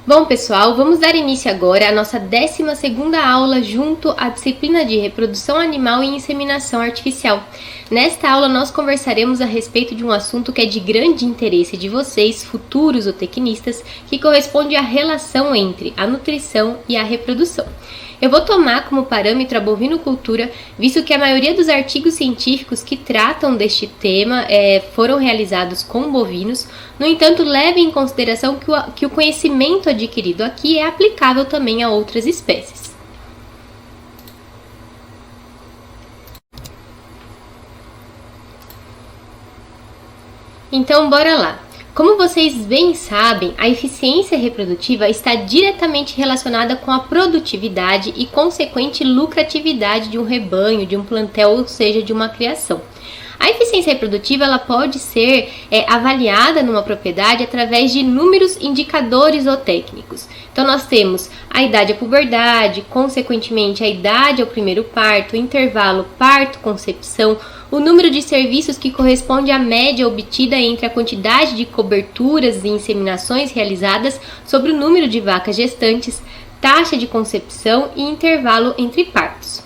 Bom, pessoal, vamos dar início agora à nossa 12ª aula junto à disciplina de reprodução animal e inseminação artificial. Nesta aula, nós conversaremos a respeito de um assunto que é de grande interesse de vocês, futuros zootecnistas, que corresponde à relação entre a nutrição e a reprodução. Eu vou tomar como parâmetro a bovinocultura, visto que a maioria dos artigos científicos que tratam deste tema foram realizados com bovinos. No entanto, leve em consideração que o conhecimento adquirido aqui é aplicável também a outras espécies. Então, bora lá! Como vocês bem sabem, a eficiência reprodutiva está diretamente relacionada com a produtividade e consequente lucratividade de um rebanho, de um plantel, ou seja, de uma criação. A eficiência reprodutiva ela pode ser avaliada numa propriedade através de inúmeros indicadores ou técnicos. Então, nós temos a idade à puberdade, consequentemente a idade ao primeiro parto, o intervalo parto-concepção, o número de serviços que corresponde à média obtida entre a quantidade de coberturas e inseminações realizadas sobre o número de vacas gestantes, taxa de concepção e intervalo entre partos.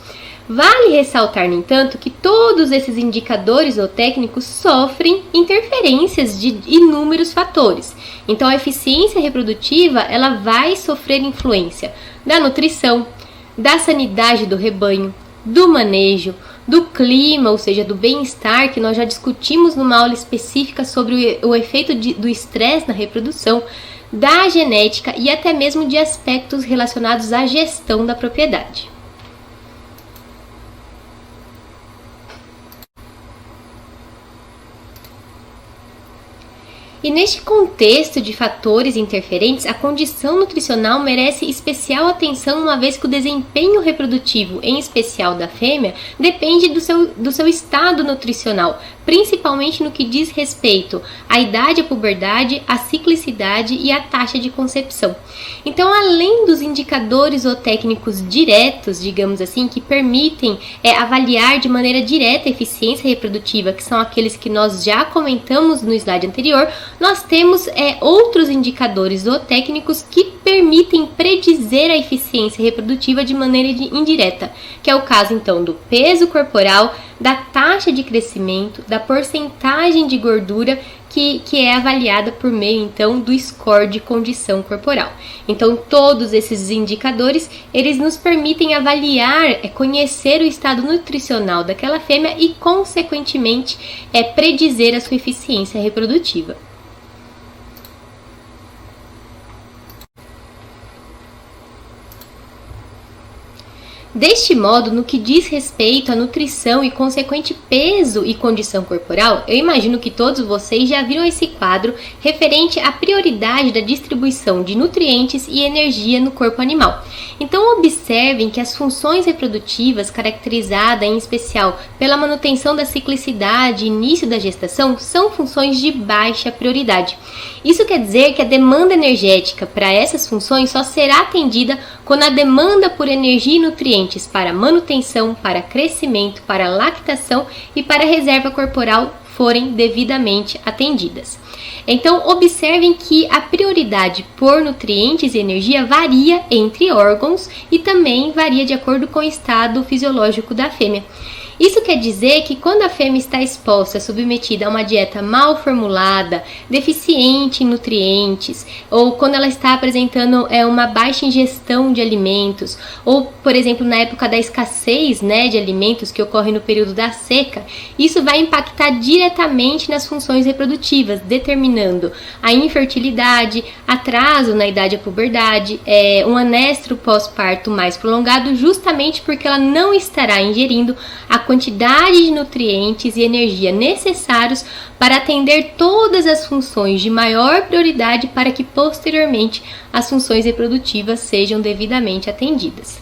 Vale ressaltar, no entanto, que todos esses indicadores ou técnicos sofrem interferências de inúmeros fatores. Então, a eficiência reprodutiva ela vai sofrer influência da nutrição, da sanidade do rebanho, do manejo, do clima, ou seja, do bem-estar, que nós já discutimos numa aula específica sobre o efeito do estresse na reprodução, da genética e até mesmo de aspectos relacionados à gestão da propriedade. E neste contexto de fatores interferentes, a condição nutricional merece especial atenção, uma vez que o desempenho reprodutivo, em especial da fêmea, depende do seu estado nutricional, principalmente no que diz respeito à idade à puberdade, à ciclicidade e à taxa de concepção. Então, além dos indicadores ou técnicos diretos, digamos assim, que permitem avaliar de maneira direta a eficiência reprodutiva, que são aqueles que nós já comentamos no slide anterior, nós temos outros indicadores ou técnicos que permitem predizer a eficiência reprodutiva de maneira indireta, que é o caso então do peso corporal, da taxa de crescimento, da porcentagem de gordura que é avaliada por meio então do score de condição corporal. Então todos esses indicadores eles nos permitem avaliar, conhecer o estado nutricional daquela fêmea e consequentemente predizer a sua eficiência reprodutiva. Deste modo, no que diz respeito à nutrição e consequente peso e condição corporal, eu imagino que todos vocês já viram esse quadro referente à prioridade da distribuição de nutrientes e energia no corpo animal. Então, observem que as funções reprodutivas, caracterizadas em especial pela manutenção da ciclicidade e início da gestação, são funções de baixa prioridade. Isso quer dizer que a demanda energética para essas funções só será atendida quando a demanda por energia e nutrientes para manutenção, para crescimento, para lactação e para reserva corporal forem devidamente atendidas. Então, observem que a prioridade por nutrientes e energia varia entre órgãos e também varia de acordo com o estado fisiológico da fêmea. Isso quer dizer que quando a fêmea está exposta, submetida a uma dieta mal formulada, deficiente em nutrientes, ou quando ela está apresentando uma baixa ingestão de alimentos, ou, por exemplo, na época da escassez de alimentos que ocorre no período da seca, isso vai impactar diretamente nas funções reprodutivas, determinando a infertilidade, atraso na idade à puberdade, um anestro pós-parto mais prolongado, justamente porque ela não estará ingerindo a quantidade de nutrientes e energia necessários para atender todas as funções de maior prioridade para que posteriormente as funções reprodutivas sejam devidamente atendidas.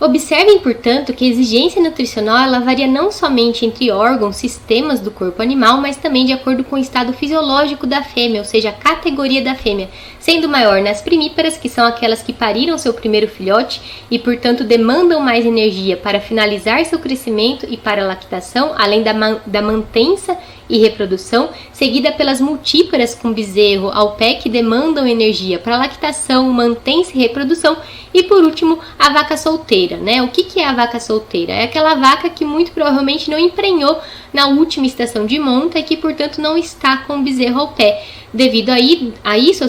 Observem, portanto, que a exigência nutricional ela varia não somente entre órgãos, sistemas do corpo animal, mas também de acordo com o estado fisiológico da fêmea, ou seja, a categoria da fêmea, sendo maior nas primíparas, que são aquelas que pariram seu primeiro filhote e, portanto, demandam mais energia para finalizar seu crescimento e para a lactação, além da mantença e reprodução, seguida pelas multíparas com bezerro ao pé que demandam energia para lactação, mantença e reprodução, e por último a vaca solteira, né? O que é a vaca solteira? É aquela vaca que muito provavelmente não emprenhou na última estação de monta e que portanto não está com o bezerro ao pé. Devido a isso,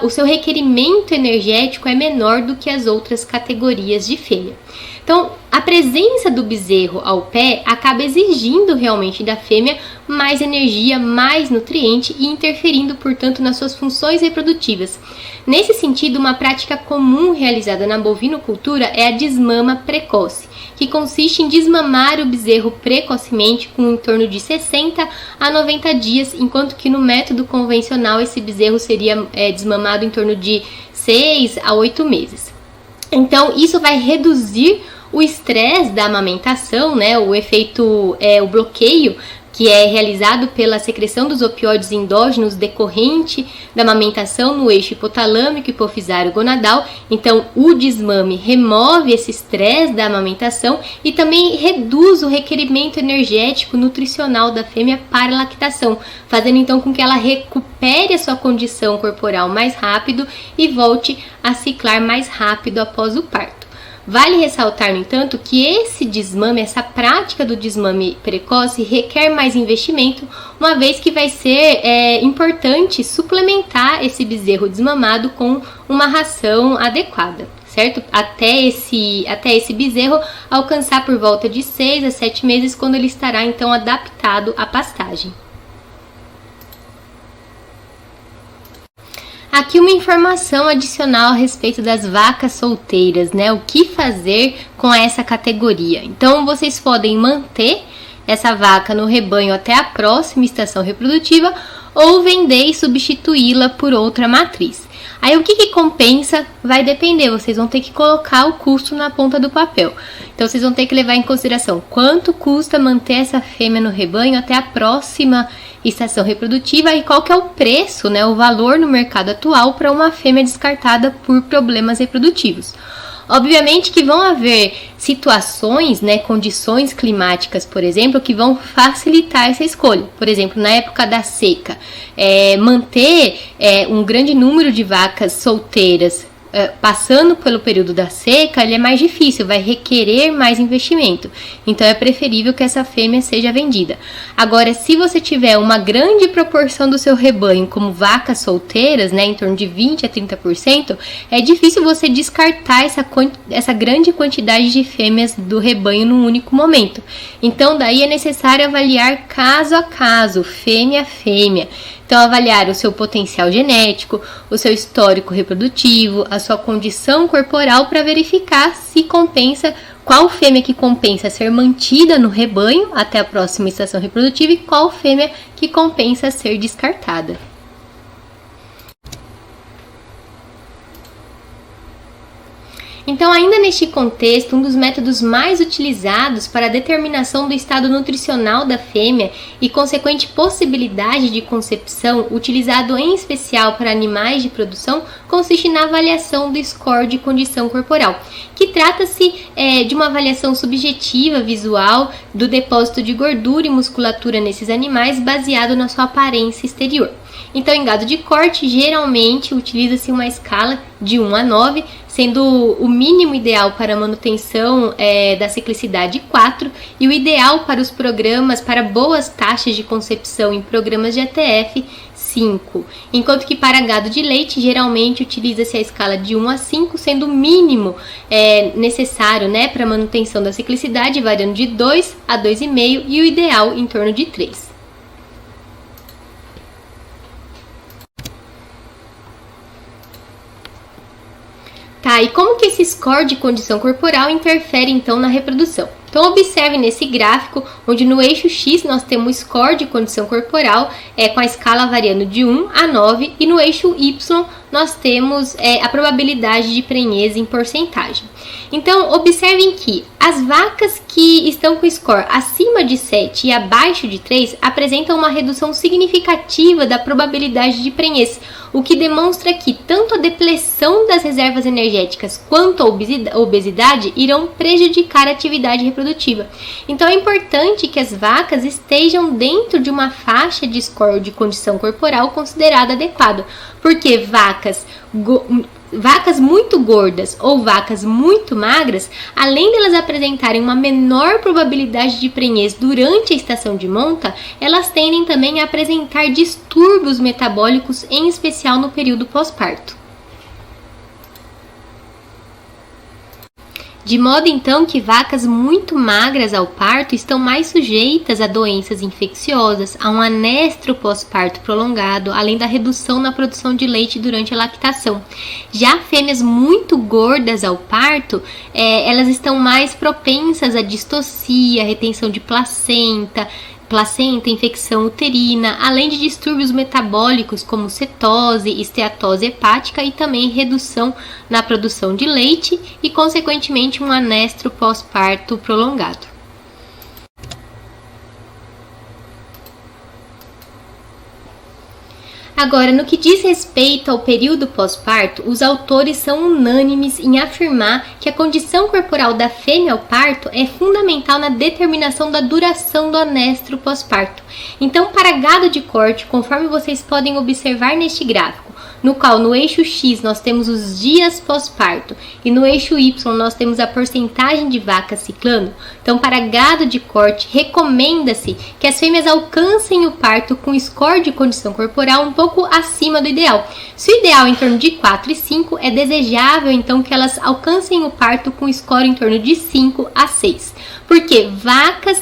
o seu requerimento energético é menor do que as outras categorias de fêmea. Então, a presença do bezerro ao pé acaba exigindo realmente da fêmea mais energia, mais nutriente e interferindo, portanto, nas suas funções reprodutivas. Nesse sentido, uma prática comum realizada na bovinocultura é a desmama precoce, que consiste em desmamar o bezerro precocemente com em torno de 60 a 90 dias, enquanto que no método convencional esse bezerro seria desmamado em torno de 6 a 8 meses. Então, isso vai reduzir o estresse da amamentação, né? O efeito, o bloqueio, que é realizado pela secreção dos opioides endógenos decorrente da amamentação no eixo hipotalâmico, hipofisário gonadal. Então, o desmame remove esse estresse da amamentação e também reduz o requerimento energético nutricional da fêmea para a lactação, fazendo então com que ela recupere a sua condição corporal mais rápido e volte a ciclar mais rápido após o parto. Vale ressaltar, no entanto, que esse desmame, essa prática do desmame precoce requer mais investimento, uma vez que vai ser importante suplementar esse bezerro desmamado com uma ração adequada, certo? Até esse bezerro alcançar por volta de 6 a 7 meses, quando ele estará então adaptado à pastagem. Aqui uma informação adicional a respeito das vacas solteiras, né? O que fazer com essa categoria? Então, vocês podem manter essa vaca no rebanho até a próxima estação reprodutiva ou vender e substituí-la por outra matriz. Aí, o que compensa vai depender, vocês vão ter que colocar o custo na ponta do papel. Então, vocês vão ter que levar em consideração quanto custa manter essa fêmea no rebanho até a próxima estação reprodutiva e qual que é o preço, né, o valor no mercado atual para uma fêmea descartada por problemas reprodutivos. Obviamente que vão haver situações, né, condições climáticas, por exemplo, que vão facilitar essa escolha. Por exemplo, na época da seca, manter um grande número de vacas solteiras passando pelo período da seca, ele é mais difícil, vai requerer mais investimento. Então, é preferível que essa fêmea seja vendida. Agora, se você tiver uma grande proporção do seu rebanho como vacas solteiras, né, em torno de 20 a 30%, é difícil você descartar essa grande quantidade de fêmeas do rebanho num único momento. Então, daí é necessário avaliar caso a caso, fêmea a fêmea. Então, avaliar o seu potencial genético, o seu histórico reprodutivo, a sua condição corporal para verificar se compensa, qual fêmea que compensa ser mantida no rebanho até a próxima estação reprodutiva e qual fêmea que compensa ser descartada. Então, ainda neste contexto, um dos métodos mais utilizados para a determinação do estado nutricional da fêmea e consequente possibilidade de concepção, utilizado em especial para animais de produção, consiste na avaliação do score de condição corporal, que trata-se de uma avaliação subjetiva visual do depósito de gordura e musculatura nesses animais baseado na sua aparência exterior. Então, em gado de corte, geralmente utiliza-se uma escala de 1 a 9, sendo o mínimo ideal para a manutenção da ciclicidade 4 e o ideal para os programas, para boas taxas de concepção em programas de ATF, 5. Enquanto que para gado de leite, geralmente utiliza-se a escala de 1 a 5, sendo o mínimo necessário, né, para a manutenção da ciclicidade, variando de 2 a 2,5 e o ideal em torno de 3. Tá, e como que esse score de condição corporal interfere então na reprodução? Então, observe nesse gráfico, onde no eixo X nós temos o score de condição corporal com a escala variando de 1 a 9 e no eixo Y nós temos a probabilidade de prenhez em porcentagem. Então, observem que as vacas que estão com score acima de 7 e abaixo de 3 apresentam uma redução significativa da probabilidade de prenhez, o que demonstra que tanto a depleção das reservas energéticas quanto a obesidade irão prejudicar a atividade reprodutiva. Então, é importante que as vacas estejam dentro de uma faixa de score de condição corporal considerada adequada, porque vacas muito gordas ou vacas muito magras, além delas apresentarem uma menor probabilidade de prenhez durante a estação de monta, elas tendem também a apresentar distúrbios metabólicos, em especial no período pós-parto. De modo então que vacas muito magras ao parto estão mais sujeitas a doenças infecciosas, a um anestro pós-parto prolongado, além da redução na produção de leite durante a lactação. Já fêmeas muito gordas ao parto, elas estão mais propensas a distocia, retenção de placenta, infecção uterina, além de distúrbios metabólicos como cetose, esteatose hepática e também redução na produção de leite e, consequentemente, um anestro pós-parto prolongado. Agora, no que diz respeito ao período pós-parto, os autores são unânimes em afirmar que a condição corporal da fêmea ao parto é fundamental na determinação da duração do anestro pós-parto. Então, para gado de corte, conforme vocês podem observar neste gráfico, no qual no eixo X nós temos os dias pós-parto e no eixo Y nós temos a porcentagem de vacas ciclando. Então, para gado de corte, recomenda-se que as fêmeas alcancem o parto com score de condição corporal um pouco acima do ideal. Se o ideal é em torno de 4 e 5, é desejável então que elas alcancem o parto com score em torno de 5 a 6. Porque vacas,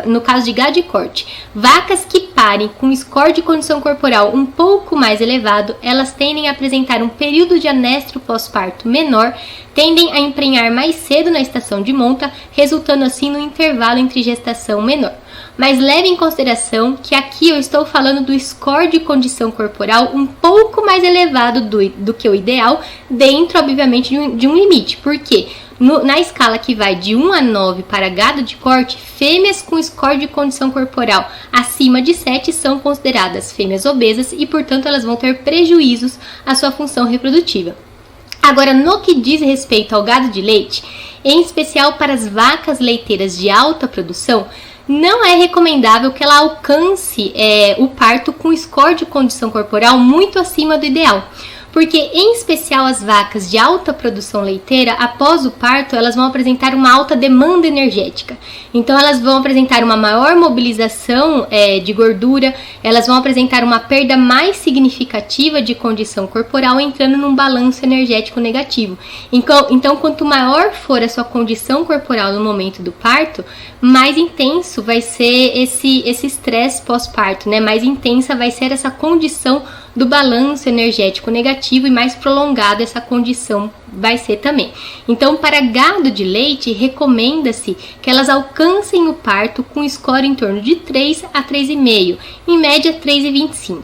no caso de gado de corte, vacas que parem com score de condição corporal um pouco mais elevado, elas tendem a apresentar um período de anestro pós-parto menor, tendem a emprenhar mais cedo na estação de monta, resultando assim no intervalo entre gestação menor. Mas leve em consideração que aqui eu estou falando do score de condição corporal um pouco mais elevado do que o ideal, dentro, obviamente, de um limite. Por quê? Na escala que vai de 1 a 9 para gado de corte, fêmeas com score de condição corporal acima de 7 são consideradas fêmeas obesas e, portanto, elas vão ter prejuízos à sua função reprodutiva. Agora, no que diz respeito ao gado de leite, em especial para as vacas leiteiras de alta produção, não é recomendável que ela alcance o parto com score de condição corporal muito acima do ideal. Porque, em especial, as vacas de alta produção leiteira, após o parto, elas vão apresentar uma alta demanda energética. Então, elas vão apresentar uma maior mobilização de gordura, elas vão apresentar uma perda mais significativa de condição corporal, entrando num balanço energético negativo. Então, quanto maior for a sua condição corporal no momento do parto, mais intenso vai ser esse estresse pós-parto, né? Mais intensa vai ser essa condição do balanço energético negativo e mais prolongada essa condição vai ser também. Então, para gado de leite, recomenda-se que elas alcancem o parto com score em torno de 3 a 3,5, em média 3,25.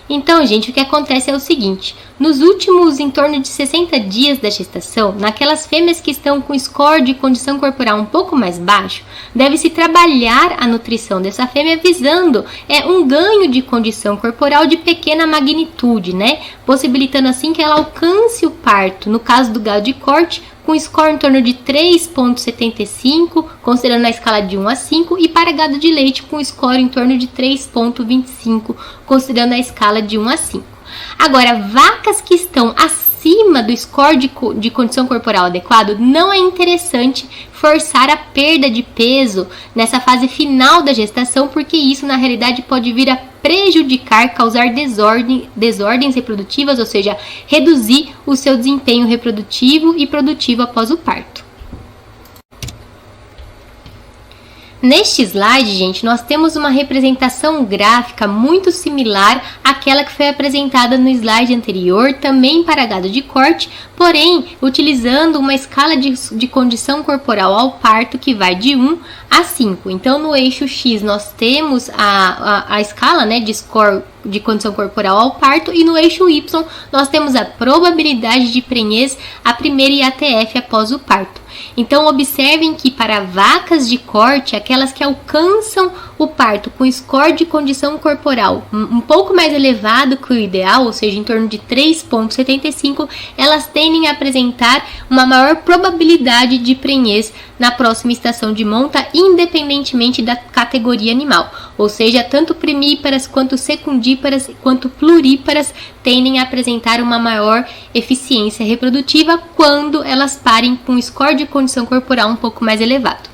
Então, gente, o que acontece é o seguinte: nos últimos em torno de 60 dias da gestação, naquelas fêmeas que estão com score de condição corporal um pouco mais baixo, deve-se trabalhar a nutrição dessa fêmea visando um ganho de condição corporal de pequena magnitude, né? Possibilitando assim que ela alcance o parto, no caso do gado de corte, com score em torno de 3,75, considerando a escala de 1 a 5, e para gado de leite com score em torno de 3,25, considerando a escala de 1 a 5. Agora, vacas que estão acima do score de condição corporal adequado, não é interessante forçar a perda de peso nessa fase final da gestação, porque isso na realidade pode vir a prejudicar, causar desordens reprodutivas, ou seja, reduzir o seu desempenho reprodutivo e produtivo após o parto. Neste slide, gente, nós temos uma representação gráfica muito similar àquela que foi apresentada no slide anterior, também para gado de corte, porém utilizando uma escala de condição corporal ao parto que vai de 1 a 5. Então, no eixo X nós temos a escala, né, de score de condição corporal ao parto, e no eixo Y nós temos a probabilidade de prenhez, a primeira IATF após o parto. Então, observem que para vacas de corte, aquelas que alcançam o parto com score de condição corporal um pouco mais elevado que o ideal, ou seja, em torno de 3,75, elas tendem a apresentar uma maior probabilidade de prenhez na próxima estação de monta, independentemente da categoria animal. Ou seja, tanto primíparas quanto secundíparas quanto pluríparas tendem a apresentar uma maior eficiência reprodutiva quando elas parem com score de condição corporal um pouco mais elevado.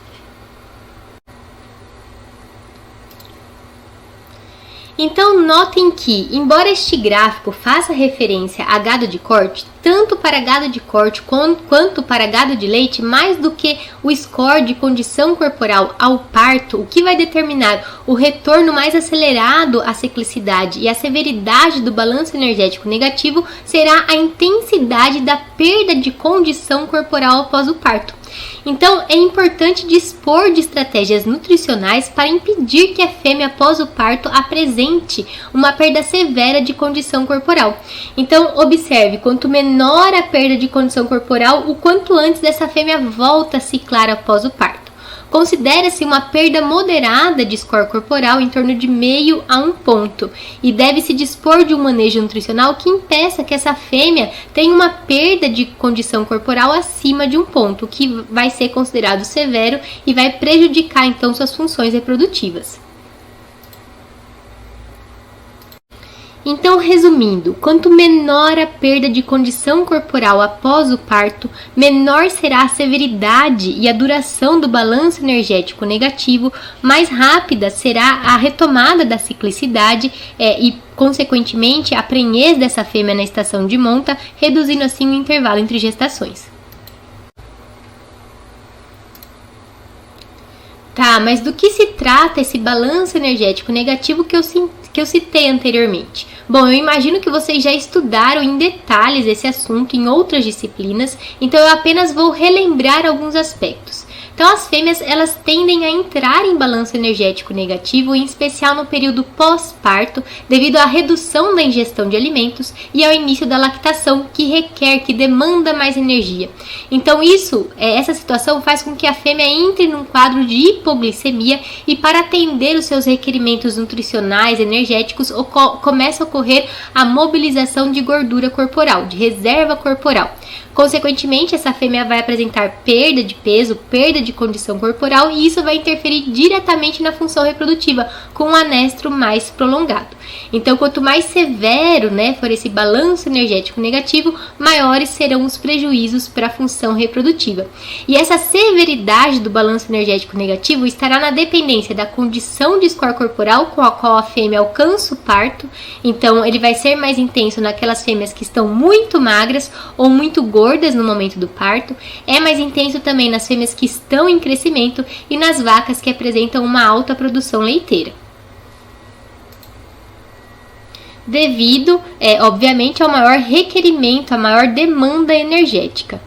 Então, notem que, embora este gráfico faça referência a gado de corte, tanto para gado de corte quanto para gado de leite, mais do que o score de condição corporal ao parto, o que vai determinar o retorno mais acelerado à ciclicidade e a severidade do balanço energético negativo será a intensidade da perda de condição corporal após o parto. Então, é importante dispor de estratégias nutricionais para impedir que a fêmea após o parto apresente uma perda severa de condição corporal. Então, observe, quanto menor a perda de condição corporal, o quanto antes dessa fêmea volta a ciclar após o parto. Considera-se uma perda moderada de score corporal em torno de meio a 1 ponto e deve-se dispor de um manejo nutricional que impeça que essa fêmea tenha uma perda de condição corporal acima de 1 ponto, que vai ser considerado severo e vai prejudicar então suas funções reprodutivas. Então, resumindo, quanto menor a perda de condição corporal após o parto, menor será a severidade e a duração do balanço energético negativo, mais rápida será a retomada da ciclicidade e, consequentemente, a prenhez dessa fêmea na estação de monta, reduzindo assim o intervalo entre gestações. Tá, mas do que se trata esse balanço energético negativo que eu citei anteriormente? Bom, eu imagino que vocês já estudaram em detalhes esse assunto em outras disciplinas, então eu apenas vou relembrar alguns aspectos. Então, as fêmeas, elas tendem a entrar em balanço energético negativo, em especial no período pós-parto, devido à redução da ingestão de alimentos e ao início da lactação, que demanda mais energia. Então, essa situação faz com que a fêmea entre num quadro de hipoglicemia e, para atender os seus requerimentos nutricionais, energéticos, começa a ocorrer a mobilização de gordura corporal, de reserva corporal. Consequentemente, essa fêmea vai apresentar perda de peso, perda de condição corporal, e isso vai interferir diretamente na função reprodutiva, com um anestro mais prolongado. Então, quanto mais severo, for esse balanço energético negativo, maiores serão os prejuízos para a função reprodutiva. E essa severidade do balanço energético negativo estará na dependência da condição de score corporal com a qual a fêmea alcança o parto. Então, ele vai ser mais intenso naquelas fêmeas que estão muito magras ou muito gordas no momento do parto. É mais intenso também nas fêmeas que estão em crescimento e nas vacas que apresentam uma alta produção leiteira. Devido, obviamente, ao maior requerimento, à maior demanda energética.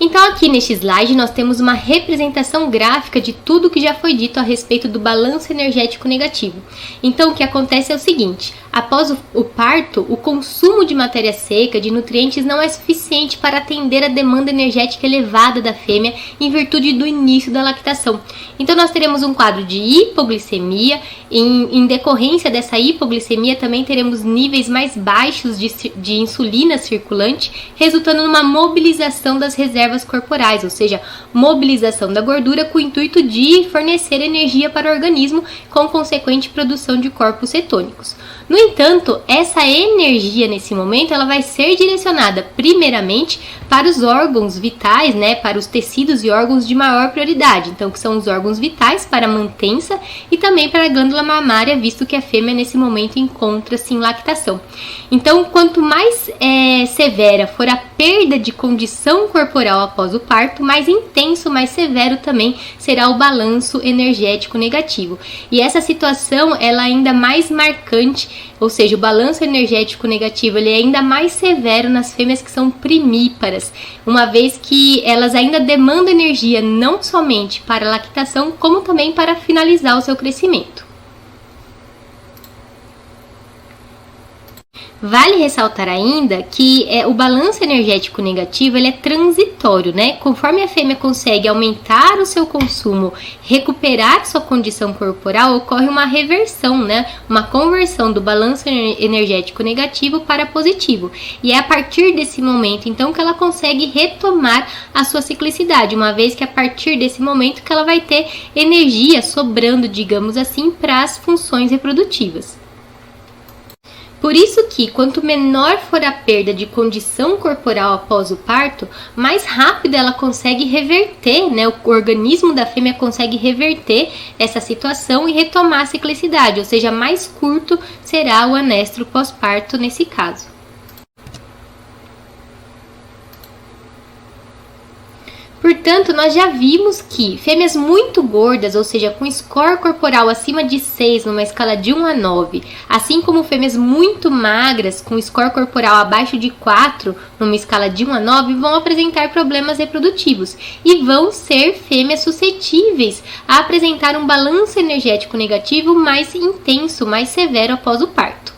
Então, aqui neste slide, nós temos uma representação gráfica de tudo que já foi dito a respeito do balanço energético negativo. Então, o que acontece é o seguinte: após o parto, o consumo de matéria seca, de nutrientes, não é suficiente para atender a demanda energética elevada da fêmea em virtude do início da lactação. Então, nós teremos um quadro de hipoglicemia. Em decorrência dessa hipoglicemia, também teremos níveis mais baixos de insulina circulante, resultando numa mobilização das reservas corporais, ou seja, mobilização da gordura com o intuito de fornecer energia para o organismo, com consequente produção de corpos cetônicos. No entanto, essa energia nesse momento ela vai ser direcionada primeiramente para os órgãos vitais, para os tecidos e órgãos de maior prioridade, então que são os órgãos vitais para a mantença e também para a glândula mamária, visto que a fêmea nesse momento encontra-se em lactação. Então, quanto mais severa for a perda de condição corporal após o parto, mais intenso, mais severo também será o balanço energético negativo. E essa situação ela é ainda mais marcante, ou seja, o balanço energético negativo ele é ainda mais severo nas fêmeas que são primíparas, uma vez que elas ainda demandam energia não somente para a lactação, como também para finalizar o seu crescimento. Vale ressaltar ainda que o balanço energético negativo ele é transitório, né? Conforme a fêmea consegue aumentar o seu consumo, recuperar sua condição corporal, ocorre uma reversão, né? Uma conversão do balanço energético negativo para positivo. E é a partir desse momento, então, que ela consegue retomar a sua ciclicidade, uma vez que a partir desse momento que ela vai ter energia sobrando, digamos assim, para as funções reprodutivas. Por isso que, quanto menor for a perda de condição corporal após o parto, mais rápido ela consegue reverter, né? O organismo da fêmea consegue reverter essa situação e retomar a ciclicidade, ou seja, mais curto será o anestro pós-parto nesse caso. Portanto, nós já vimos que fêmeas muito gordas, ou seja, com score corporal acima de 6 numa escala de 1 a 9, assim como fêmeas muito magras, com score corporal abaixo de 4 numa escala de 1 a 9, vão apresentar problemas reprodutivos e vão ser fêmeas suscetíveis a apresentar um balanço energético negativo mais intenso, mais severo após o parto.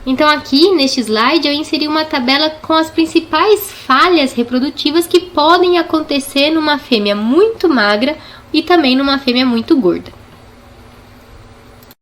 Então aqui neste slide eu inseri uma tabela com as principais falhas reprodutivas que podem acontecer numa fêmea muito magra e também numa fêmea muito gorda.